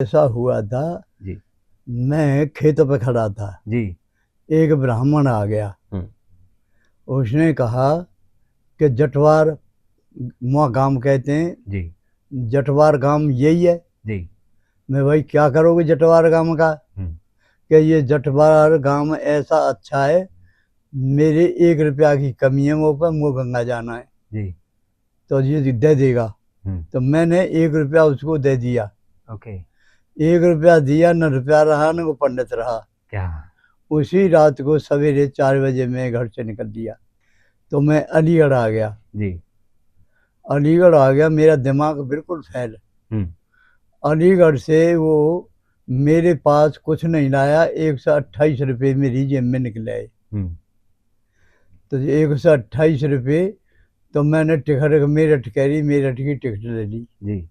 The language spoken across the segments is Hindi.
ऐसा हुआ था, जी। मैं खेतों पे खड़ा था, जी। एक ब्राह्मण आ गया। हुँ। उसने कहा कि जटवार मुआ गाँव कहते हैं, जी। जटवार गाँव यही है? जी। मैं भाई क्या करोगे जटवार गाँव का? हुँ। कि ये जटवार गाँव ऐसा अच्छा है, मेरे 1 रुपया की कमी है, मुँह पर मुँह गंगा जाना है, जी। तो ये दे देगा। हुँ। तो मैंने 1 रुपया उसको दे दिया। ओके। 1 रुपया दिया, न रुपया रहा न वो पंडित रहा। क्या? उसी रात को सवेरे 4 बजे मैं घर से निकल दिया, तो मैं अलीगढ़ आ गया। जी। अलीगढ़ आ गया, मेरा दिमाग बिल्कुल फ़ेल। हुँ। अलीगढ़ से वो मेरे पास कुछ नहीं लाया, 128 रुपये मेरी जेब में निकले आए। हुँ। तो 128 रुपये, तो मैंने टिकट मेरठ करी, मेरठ की टिकट ले ली। जी।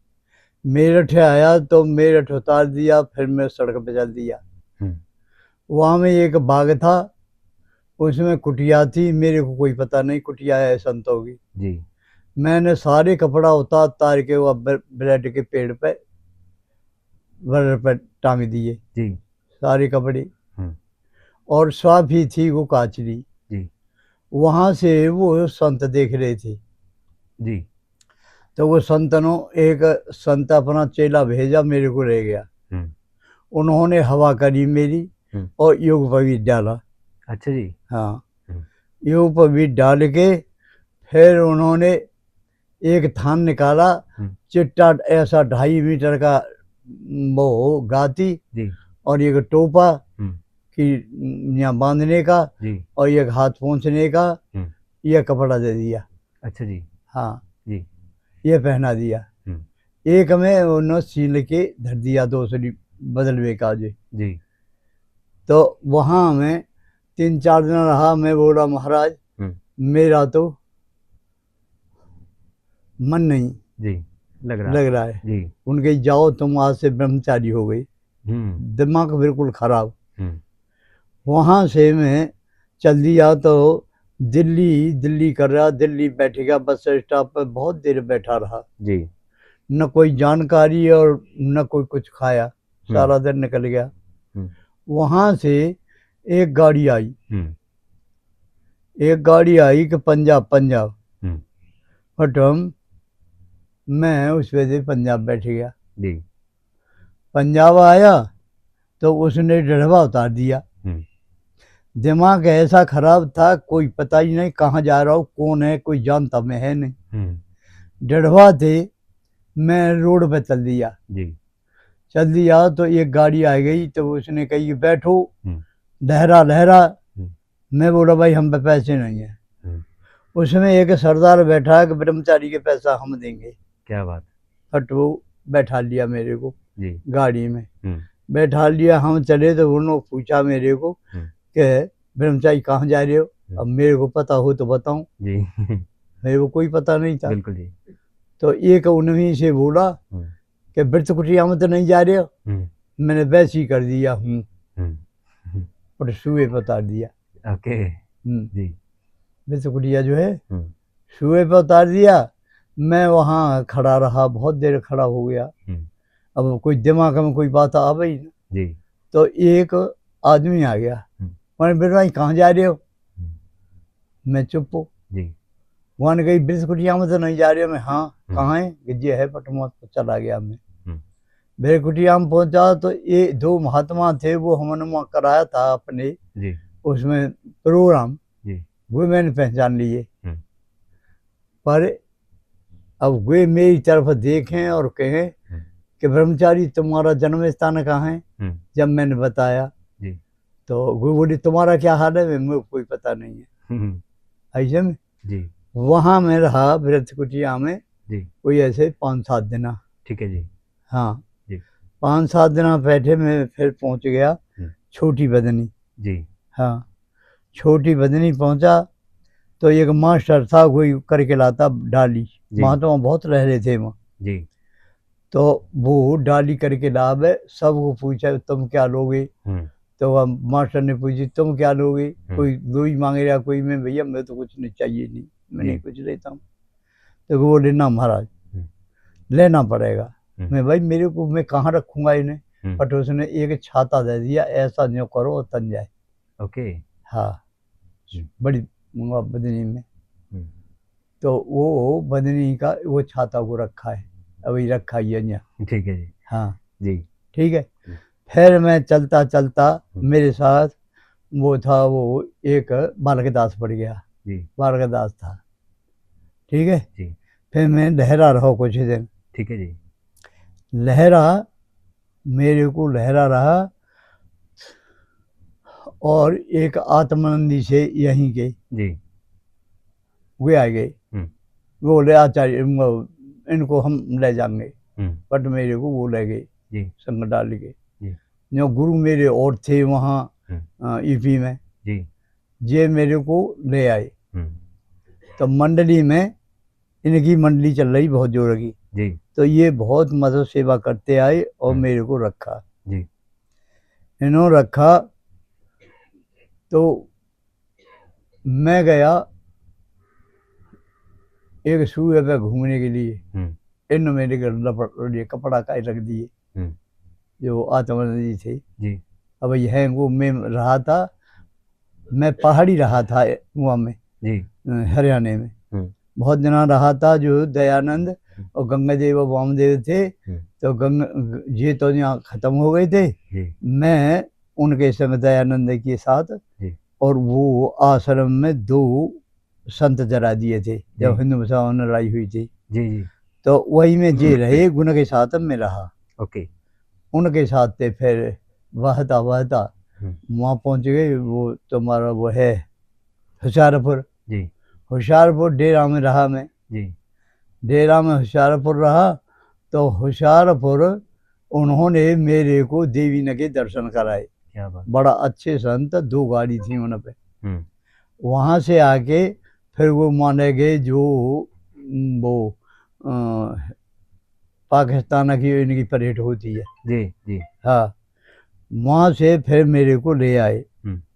मेरठ आया तो मेरठ उतार दिया, फिर मैं सड़क पे चल दिया। हुँ। वहाँ में एक बाग था, उसमें कुटिया थी, मेरे को कोई पता नहीं कुटिया है संतों की। जी। मैंने सारे कपड़ा उतार के वो ब्रेड के पेड़ पे बरड़ पे टांग दिए, जी। सारे कपड़े। हुँ। और साफ़ी थी वो काचरी। जी। वहाँ से वो संत देख रहे थे, जी। तो वो संतनों एक संत अपना चेला भेजा, मेरे को ले गया। हुँ। उन्होंने हवा करी मेरी हुँ। और योग पवीत डाला। अच्छा जी। हाँ, हुँ। योग पवीत डाल के फिर उन्होंने एक थान निकाला, हुँ। चिट्टा ऐसा 2.5 मीटर का वो गाती, जी। और एक टोपा हुँ। कि यहाँ बांधने का, जी। और एक हाथ पोंछने का, हुँ। यह कपड़ा दे दिया। अच्छा जी। हाँ, जी। ये पहना दिया। हुँ। एक में उन्होंने सील के धर दिया, दूसरी बदलवे का जी। जी। तो वहाँ मैं 3-4 दिन रहा। मैं बोला महाराज, हुँ। मेरा तो मन नहीं जी। लग रहा लग था। रहा है। जी। उनके जाओ तुम आज से ब्रह्मचारी हो गई, हुँ। दिमाग बिल्कुल खराब। हुँ। वहाँ से मैं चल दिया तो दिल्ली कर रहा, दिल्ली बैठेगा बस स्टॉप पर, बहुत देर बैठा रहा। जी। न कोई जानकारी और न कोई कुछ खाया, हुँ। सारा दिन निकल गया। हुँ। वहाँ से एक गाड़ी आई, हुँ। एक गाड़ी आई कि पंजाब। हुँ। बट मैं उस वजह से पंजाब बैठ गया। जी। पंजाब आया तो उसने डढ़वा उतार दिया। हुँ। दिमाग ऐसा खराब था, कोई पता ही नहीं कहाँ जा रहा हूँ, कौन है, कोई जानता मैं है नहीं। हुँ। डढ़वा थे, मैं रोड पे चल दिया। जी। चल दिया तो एक गाड़ी आ गई, तो उसने कही बैठो, हुँ। लहरा लहरा। हुँ। मैं बोला भाई हम पे पैसे नहीं है। हुँ। उसमें एक सरदार बैठा कि ब्रह्मचारी के पैसा हम देंगे। क्या बात! बट वो बैठा लिया मेरे को जी। गाड़ी में, हुँ। बैठा लिया। हम चले तो उन्होंने पूछा मेरे को हुँ। कि ब्रह्मचारी कहाँ जा रहे हो? हुँ। अब मेरे को पता हो तो बताऊं, जी। मेरे को कोई पता नहीं था। बिल्कुल जी। तो एक उन्हीं से बोला हुँ। कि वृत्त कुटिया में तो नहीं जा रहे हो? हुँ। मैंने वैसे ही कर दिया हूँ, हुँ। हुँ। और सुए पर उतार दिया। ओके। जी। वृत्त कुटिया जो है, हुँ। सुए पर उतार दिया। मैं वहाँ खड़ा रहा, बहुत देर खड़ा हो गया। हुँ। अब कोई दिमाग में कोई बात आ गई, जी। तो एक आदमी आ गया। हुँ। मैंने बेटा भाई कहाँ जा रहे हो? हुँ। मैं चुप हूँ। जी। वहाँ ने कही वृत्त कुटिया में तो नहीं जा रहे हो? मैं हाँ। हुँ। कहाँ है? कि ये है पटमोत। तो चला गया मैं। हुँ। वृत्त कुटिया में पहुँचा तो ये 2 महात्मा थे, वो हमने वहाँ कराया था अपने जी। उसमें प्रोग्राम, जी। वो मैंने पहचान लिए। हुँ। पर अब वे मेरी तरफ देखें और कहें हुँ। कि ब्रह्मचारी तुम्हारा जन्म स्थान कहाँ है? हुँ। जब मैंने बताया जी। तो वो बोले तुम्हारा क्या हाल है? मेरे को कोई पता नहीं है। हुँ। हुँ। ऐसे में जी। वहाँ मैं रहा वृत्त कुटिया में जी। कोई ऐसे 5-7 दिन। ठीक है जी। हाँ, जी। 5-7 दिन बैठे, मैं फिर पहुँच गया हुँ। छोटी बदनी। जी। हाँ, छोटी बदनी पहुँचा तो एक मास्टर था, कोई करके लाता डाली। जी। महात्मा बहुत रह रहे थे वहाँ। जी। तो वो डाली करके लावे, सबको पूछा तुम क्या लोगे? हुँ। तो हम मास्टर ने पूछी तुम क्या लोगे? हुँ। कोई 2 ही मांग रहा, कोई मैं भैया मैं तो कुछ नहीं चाहिए नहीं, मैं जी। नहीं कुछ लेता हूँ। तो वो बोले ना महाराज हुँ। लेना पड़ेगा। मैं भाई मेरे को मैं कहाँ रखूंगा इन्हें। बट उसने एक छाता दे दिया, ऐसा जो करो वो तन जाए। ओके। हाँ, बड़ी बदनी में। हम्म, तो वो बदनी का वो छाता को रखा है, अभी रखा ही है यहाँ। ठीक है जी। हाँ जी। ठीक है। फिर मैं चलता चलता मेरे साथ वो था, वो एक बालकदास पड़ गया। जी। बालकदास था, ठीक है। जी। फिर मैं लहरा रहा कुछ दिन, ठीक है जी। लहरा, मेरे को लहरा रहा। और एक आत्मानंदी से यहीं के जी। वे आ गए, वो बोले आचार्य इनको हम ले जाएंगे। बट मेरे को वो ले गए जी। संग डाल के। जी। जो गुरु मेरे और थे वहाँ यूपी में, जी। ये मेरे को ले आए। तो मंडली में इनकी मंडली चल रही बहुत जोर की। जी। तो ये बहुत मदद सेवा करते आए और मेरे को रखा। जी। इन्होंने रखा तो मैं गया एक सूर्य पे घूमने के लिए। इन मेरे घर कपड़ा का रख दिए जो आत्मानंदी थे। जी। अब यह वो मैं रहा था, मैं पहाड़ी रहा था वहाँ में जी। हरियाणा में बहुत दिना रहा था। जो दयानंद और गंगा देव और वामदेव थे, तो ये तो यहाँ खत्म हो गए थे। मैं उनके संग दयानंद के साथ, और वो आश्रम में 2 संत जरा दिए थे जब हिंदू मुसलमान लड़ाई हुई थी। जी। जी। तो वही में जे रहे, गुण के साथ में रहा। ओके। उनके साथ थे। फिर बहता बहता वहाँ पहुँच गए। वो तुम्हारा वो है होशियारपुर। जी। होशियारपुर डेरा में रहा मैं। जी। डेरा में होशियारपुर रहा। तो होशियारपुर उन्होंने मेरे को देवी न के दर्शन कराए। क्या बात। बड़ा अच्छे संत, 2 गाड़ी थी उन पे। वहाँ से आके फिर वो माने गए जो वो पाकिस्तान की इनकी परेड होती है। जी। जी। हाँ, वहाँ से फिर मेरे को ले आए।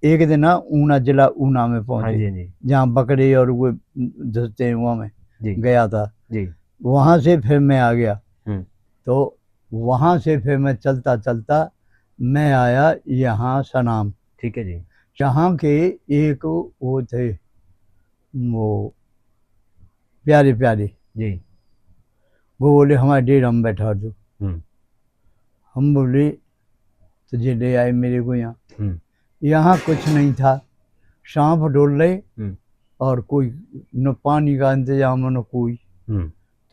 एक दिन ऊना जिला ऊना में पहुँचे, जहाँ बकरे और वो धसते हैं वहाँ में गया था। वहाँ से फिर मैं आ गया। तो वहाँ से फिर मैं चलता चलता मैं आया यहाँ सनाम। ठीक है जी। यहाँ के एक वो थे, वो प्यारे प्यारे जी। वो बोले हमारे डेरा में बैठा दो। हम बोले तुझे ले आए मेरे को यहाँ। यहाँ कुछ नहीं था, सांप डोल रहे और कोई न पानी का इंतजाम न कोई।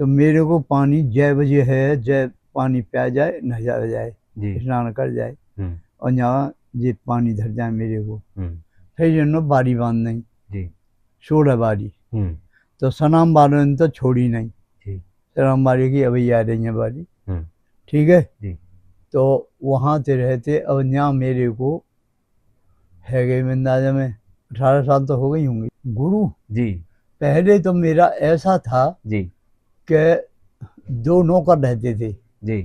तो मेरे को पानी जय बजे है, जय पानी प्या जाए, नहा जाए, स्नान कर जाए और यहाँ ये पानी धर जाए मेरे को। फिर जो बारी बांध नहीं 16 बारी। तो सनाम वालों ने तो छोड़ी नहीं, सनाम बारी की अभी आ रही है बारी। ठीक है। तो वहाँ से रहते। अब यहाँ मेरे को है गए अंदाजा में 18 साल तो हो गई होंगी। गुरु जी। पहले तो मेरा ऐसा था जी। कि 2 नौकर रहते थे जी।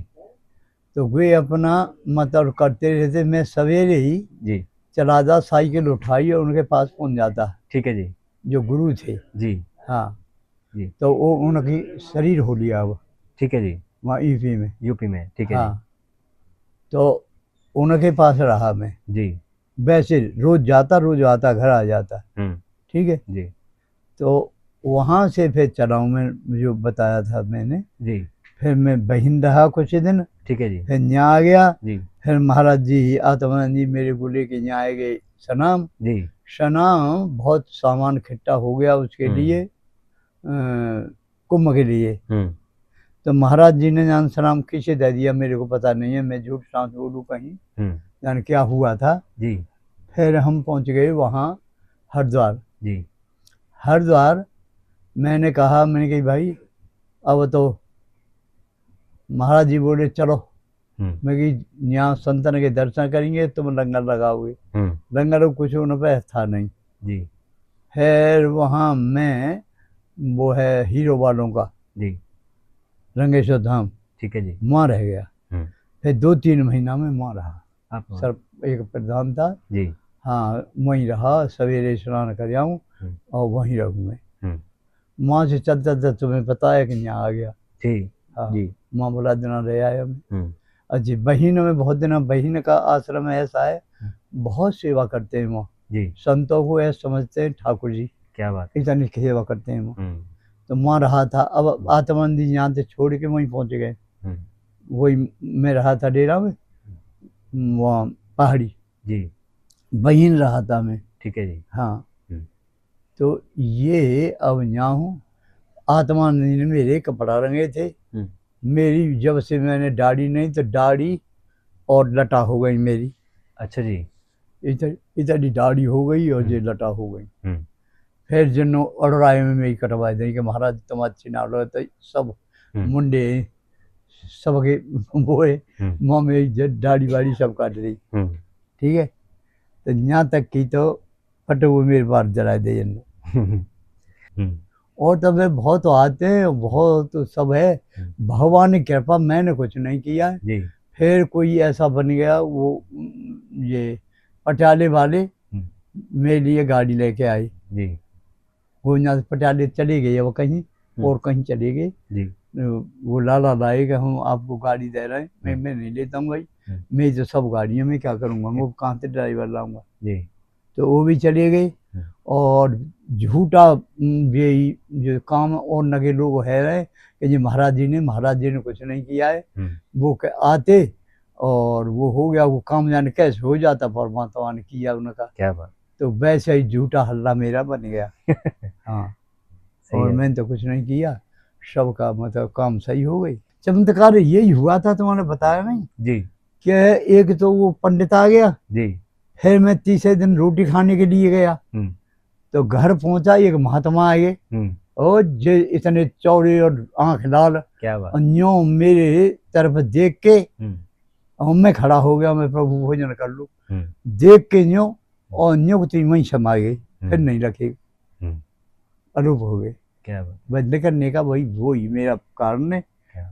तो वे अपना मतलब करते रहते। मैं सवेरे ही जी। चला जा, साइकिल उठाई और उनके पास पहुंच जाता। ठीक है जी। जो गुरु थे। जी। हाँ जी। तो वो उनकी शरीर हो लिया अब। ठीक है जी। वहाँ यूपी में। यूपी में। ठीक है हाँ, तो उनके पास रहा मैं। जी। वैसे रोज जाता रोज आता, घर आ जाता। ठीक है जी। तो वहाँ से फिर चला हूँ मैं, जो बताया था मैंने। जी। फिर मैं बहिन रहा कुछ दिन। ठीक है जी। फिर यहाँ आ गया। जी। फिर महाराज जी आत्मानंद जी मेरे को लेके यहाँ आए गए सनाम। जी। सनाम बहुत सामान इकट्ठा हो गया उसके लिए, कुंभ के लिए। तो महाराज जी ने जान सनाम किसे दे दिया मेरे को पता नहीं है, मैं झूठ सांस बोलूँ कहीं, जान क्या हुआ था। जी। फिर हम पहुँच गए वहाँ हरिद्वार। जी। हरिद्वार मैंने कहा, मैंने कही भाई अब तो महाराज जी बोले चलो। मैं कि यहाँ संतन के दर्शन करेंगे, तुम लंगर लगाओगे। लंगर कुछ उन पर था नहीं। जी। फिर वहाँ मैं वो है हीरो वालों का जी। रंगेश्वर धाम। ठीक है जी। वहाँ रह गया। फिर 2-3 महीना में वहाँ रहा। आप सर एक प्रधान था। जी। हाँ वहीं रहा, सवेरे स्नान कर आऊँ और वहीं रहूँ मैं। वहाँ से चलता था तुम्हें पता है कि यहाँ आ गया। जी। हाँ जी माँ बोला दिन रह आए हमें। हम्म अच्छा बहन में बहुत दिन, बहन का आश्रम ऐसा है, बहुत सेवा करते हैं वहाँ, जी संतों को ऐसा समझते हैं ठाकुर जी, क्या बात है। इतनी सेवा करते हैं वहाँ। हम्म तो वहाँ रहा था, अब आत्मानंद जी यहाँ से छोड़ के वहीं पहुँच गए, वही मैं रहा था डेरा में, वहाँ पहाड़ी जी बहन रहा था मैं। ठीक है जी। हाँ हम्म तो ये अब यहाँ हूँ, आत्मानंद जी ने मेरे कपड़ा रंगे थे, मेरी जब से मैंने दाढ़ी नहीं तो दाढ़ी और लटा हो गई मेरी, अच्छा जी। इतनी दाढ़ी हो गई और ये लटा हो गई। फिर जिन अड़राए में मेरी कटवाई दी कि महाराज तुम अच्छी ना लो, तो सब मुंडे सबके बोए माँ मेरी दाढ़ी वाड़ी सब काट दी। ठीक है, तो यहाँ तक की तो फटे हुए मेरे पास जला दे जन। और तब वे बहुत आते हैं, बहुत सब है, भगवान की कृपा, मैंने कुछ नहीं किया है। जी फिर कोई ऐसा बन गया, वो ये पटियाले वाले मेरे लिए गाड़ी लेके आए, जी वो यहाँ से पटियाले चले गए, वो कहीं और कहीं चले गए, जी वो लाला लाए कि हम आपको गाड़ी दे रहे हैं, मैं नहीं लेता हूँ भाई, मैं तो सब गाड़ियों में क्या करूँगा, मैं कहाँ से ड्राइवर लाऊंगा। जी तो वो भी चले गए, और झूठा ये जो काम और नगे लोग है रहे कि जी महाराज जी ने कुछ नहीं किया है, वो आते और वो हो गया, वो काम जाने कैसे हो जाता, परमात्मा ने किया उनका। क्या बात। तो वैसे ही झूठा हल्ला मेरा बन गया। हाँ और मैंने तो कुछ नहीं किया, सबका मतलब काम सही हो गई। चमत्कार यही हुआ था, तुम्हारे बताया नहीं जी कि एक तो वो पंडित आ गया जी फिर मैं तीसरे दिन रोटी खाने के लिए गया, तो घर पहुंचा, एक महात्मा आए और जे इतने चौड़े और आंख लाल, क्या बात। और न्यों मेरे तरफ देख के, और मैं खड़ा हो गया, मैं प्रभु भोजन कर लूं, देख के न्यों, और न्यों तो वहीं समा गई, फिर नहीं रखे, अरूप हो गए। क्या बात। बदले करने का वही मेरा कारण है,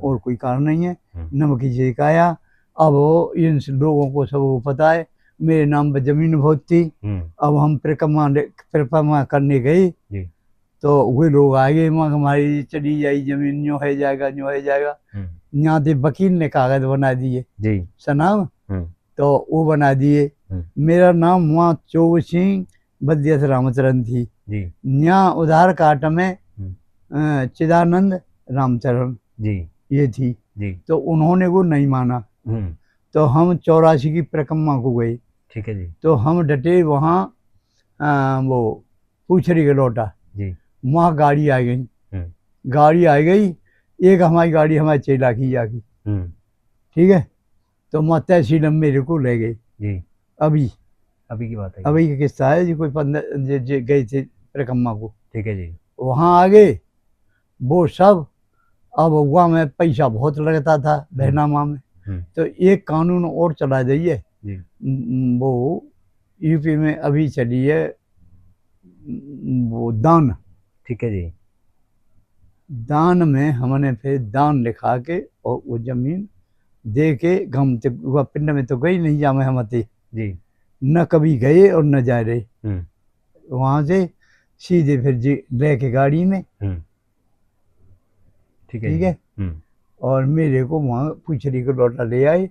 और कोई कारण नहीं है। नमक जी का आया, अब इन लोगों को सबको पता है मेरे नाम पर जमीन बहुत थी, अब हम परिक्रमा करने गए, तो वे लोग आ गए, वहाँ हमारी चली जाई जमीन, यूँ है जाएगा, यूँ है जाएगा। यहाँ से वकील ने कागज बना दिए सनाम, तो वो बना दिए, मेरा नाम वहाँ चौब सिंह बदियत रामचरण थी, यहाँ उधार काट में चिदानंद रामचरण ये थी, तो उन्होंने वो नहीं माना, तो हम 84 की परिक्रमा को गए। ठीक है जी। तो हम डटे वहाँ, वो पूछरी के लौटा, वहाँ गाड़ी आ गई, एक हमारी गाड़ी हमारे चेला की जागी, ठीक है, तो वहाँ तहसील मेरे को ले गई। अभी की बात है, अभी की किस्सा है जी, कोई 15 गए थे परिक्रमा को, ठीक है जी। वहाँ आ गए वो सब, अब वहाँ में पैसा बहुत लगता था बहनामा में, तो एक कानून और चला जाइए, वो यूपी में अभी चली है, वो दान, ठीक है जी। दान में हमने फिर दान लिखा के और वो जमीन दे के, हम वह पिंड में तो गई नहीं जामे हम थे जी, न कभी गए और न जा रहे, वहाँ से सीधे फिर जी ले के गाड़ी में, ठीक है, और मेरे को वहाँ पुछरी को लौटा ले आए,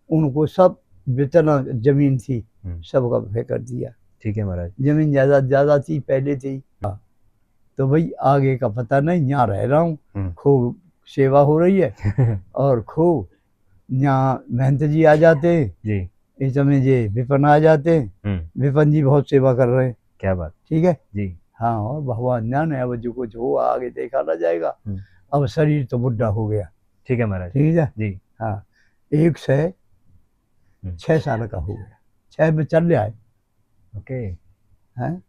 उनको सब जितना जमीन थी सबका फे कर दिया। ठीक है महाराज। जमीन ज्यादा थी पहले थी, तो भाई आगे का पता नहीं, यहाँ रह रहा हूँ, खूब सेवा हो रही है और खूब यहाँ महंत जी आ जाते हैं जी, इस समय ये विपन आ जाते हैं, विपन जी बहुत सेवा कर रहे हैं। क्या बात। ठीक है जी। हाँ, और भगवान जाने अब जो कुछ हो आगे देखा ना जाएगा, अब शरीर तो बुढ़ा हो गया। ठीक है महाराज। ठीक है जी। हाँ, 106 साल का हो गया, 6 में चल रहा है। ओके। हैं